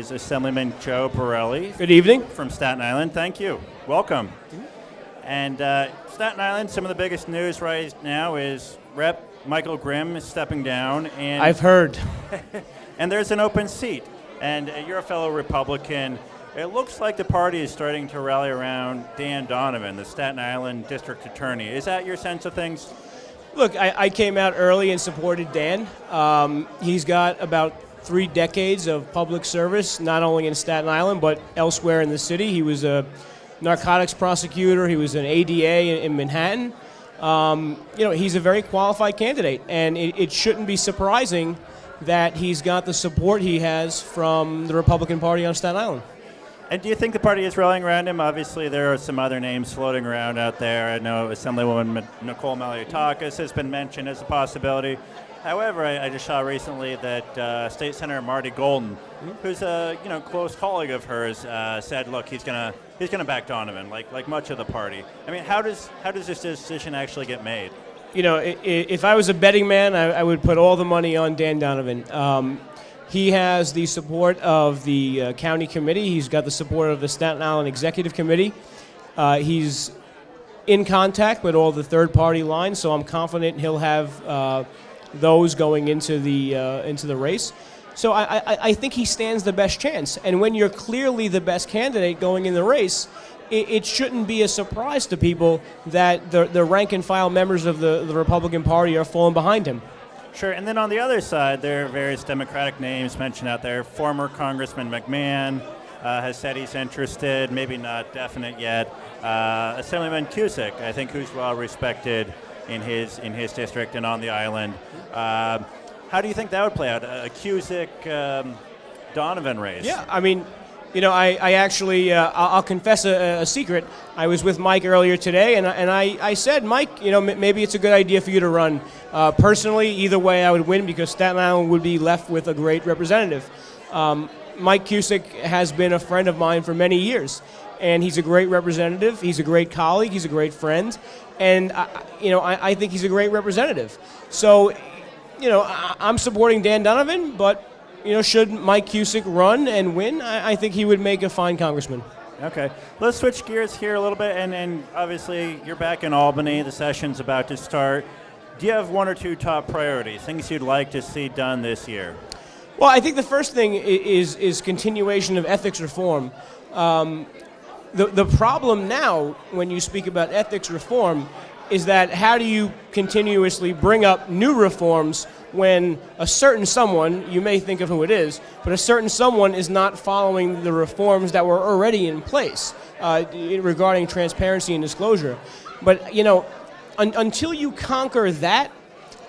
is Assemblyman Joe Borelli. Good evening. From Staten Island. Thank you. Welcome. Mm-hmm. And Staten Island, some of the biggest news right now is Rep. Michael Grimm is stepping down. And I've heard. And there's an open seat. And you're a fellow Republican. It looks like the party is starting to rally around Dan Donovan, the Staten Island District Attorney. Is that your sense of things? Look, I came out early and supported Dan. He's got about 3 decades of public service, not only in Staten Island, but elsewhere in the city. He was a narcotics prosecutor. He was an ADA in Manhattan. He's a very qualified candidate, and it shouldn't be surprising that he's got the support he has from the Republican Party on Staten Island. And do you think the party is rallying around him? Obviously, there are some other names floating around out there. I know Assemblywoman Nicole Maliotakis has been mentioned as a possibility. However, I just saw recently that State Senator Marty Golden, who's a close colleague of hers, said, "Look, he's gonna back Donovan, like much of the party." I mean, how does this decision actually get made? If I was a betting man, I would put all the money on Dan Donovan. He has the support of the county committee. He's got the support of the Staten Island Executive Committee. He's in contact with all the third-party lines, so I'm confident he'll have those going into the race. So I think he stands the best chance. And when you're clearly the best candidate going in the race, it shouldn't be a surprise to people that the rank-and-file members of the Republican Party are falling behind him. Sure, and then on the other side, there are various Democratic names mentioned out there. Former Congressman McMahon has said he's interested, maybe not definite yet. Assemblyman Cusick, I think, who's well respected in his district and on the island. How do you think that would play out? A Cusick Donovan race? Yeah, I mean, I actually, I'll confess a secret. I was with Mike earlier today, and I said, Mike, maybe it's a good idea for you to run. Personally, either way, I would win because Staten Island would be left with a great representative. Mike Cusick has been a friend of mine for many years, and he's a great representative. He's a great colleague. He's a great friend, and I think he's a great representative. So, I'm supporting Dan Donovan, but should Mike Cusick run and win, I think he would make a fine congressman. Okay. Let's switch gears here a little bit, and obviously you're back in Albany. The session's about to start. Do you have 1 or 2 top priorities, things you'd like to see done this year? Well, I think the first thing is continuation of ethics reform. The problem now when you speak about ethics reform is that how do you continuously bring up new reforms when a certain someone, you may think of who it is, but a certain someone is not following the reforms that were already in place regarding transparency and disclosure. But, until you conquer that,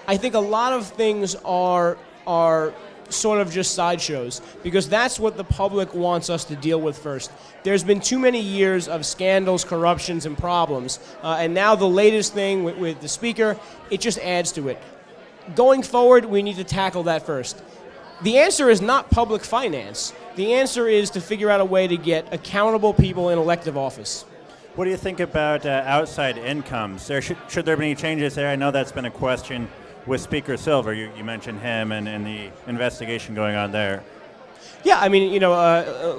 I think a lot of things are sort of just sideshows, because that's what the public wants us to deal with first. There's been too many years of scandals, corruptions, and problems, and now the latest thing with the speaker, it just adds to it. Going forward, we need to tackle that first. The answer is not public finance. The answer is to figure out a way to get accountable people in elective office. What do you think about outside incomes? Should there be any changes there? I know that's been a question with Speaker Silver. You mentioned him and the investigation going on there. Yeah, I mean,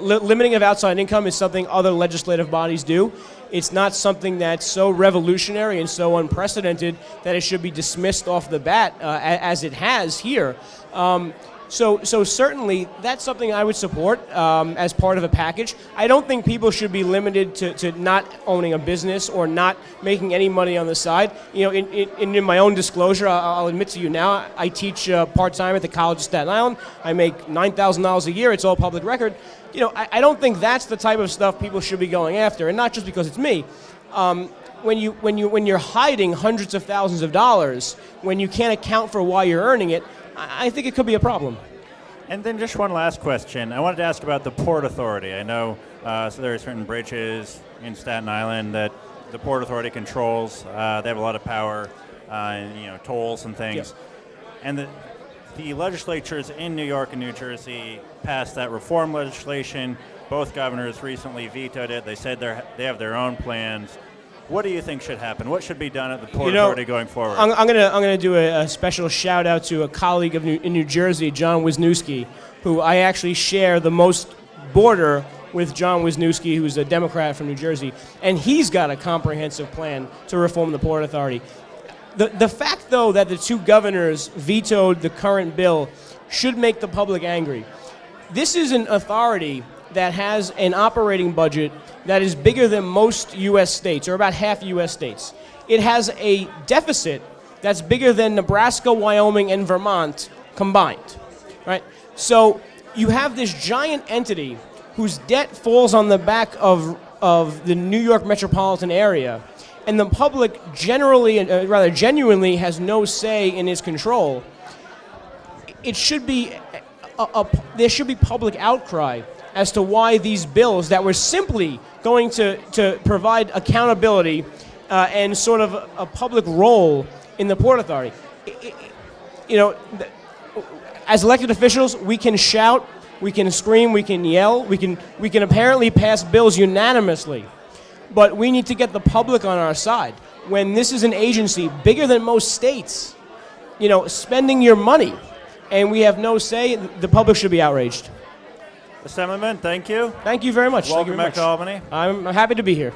limiting of outside income is something other legislative bodies do. It's not something that's so revolutionary and so unprecedented that it should be dismissed off the bat as it has here. So certainly that's something I would support as part of a package. I don't think people should be limited to not owning a business or not making any money on the side. In my own disclosure, I'll admit to you now, I teach part-time at the College of Staten Island. I make $9,000 a year. It's all public record. I don't think that's the type of stuff people should be going after, and not just because it's me. When you're hiding hundreds of thousands of dollars, when you can't account for why you're earning it, I think it could be a problem. And then just one last question. I wanted to ask about the Port Authority. I know so there are certain bridges in Staten Island that the Port Authority controls. They have a lot of power, tolls and things. Yeah. And the legislatures in New York and New Jersey passed that reform legislation. Both governors recently vetoed it. They said they have their own plans. What do you think should happen? What should be done at the Port Authority going forward? I'm gonna do a special shout out to a colleague in New Jersey, John Wisniewski, who I actually share the most border with John Wisniewski, who's a Democrat from New Jersey, and he's got a comprehensive plan to reform the Port Authority. The fact, though, that the two governors vetoed the current bill should make the public angry. This is an authority that has an operating budget that is bigger than most U.S. states, or about half U.S. states. It has a deficit that's bigger than Nebraska, Wyoming, and Vermont combined, right? So you have this giant entity whose debt falls on the back of the New York metropolitan area, and the public generally, rather genuinely, has no say in its control. It should be there should be public outcry as to why these bills that were simply going to provide accountability and sort of a public role in the Port Authority. As elected officials, we can shout, we can scream, we can yell, we can apparently pass bills unanimously, but we need to get the public on our side. When this is an agency bigger than most states, spending your money, and we have no say, the public should be outraged. Assemblyman, thank you. Thank you very much. Welcome back to Albany. I'm happy to be here.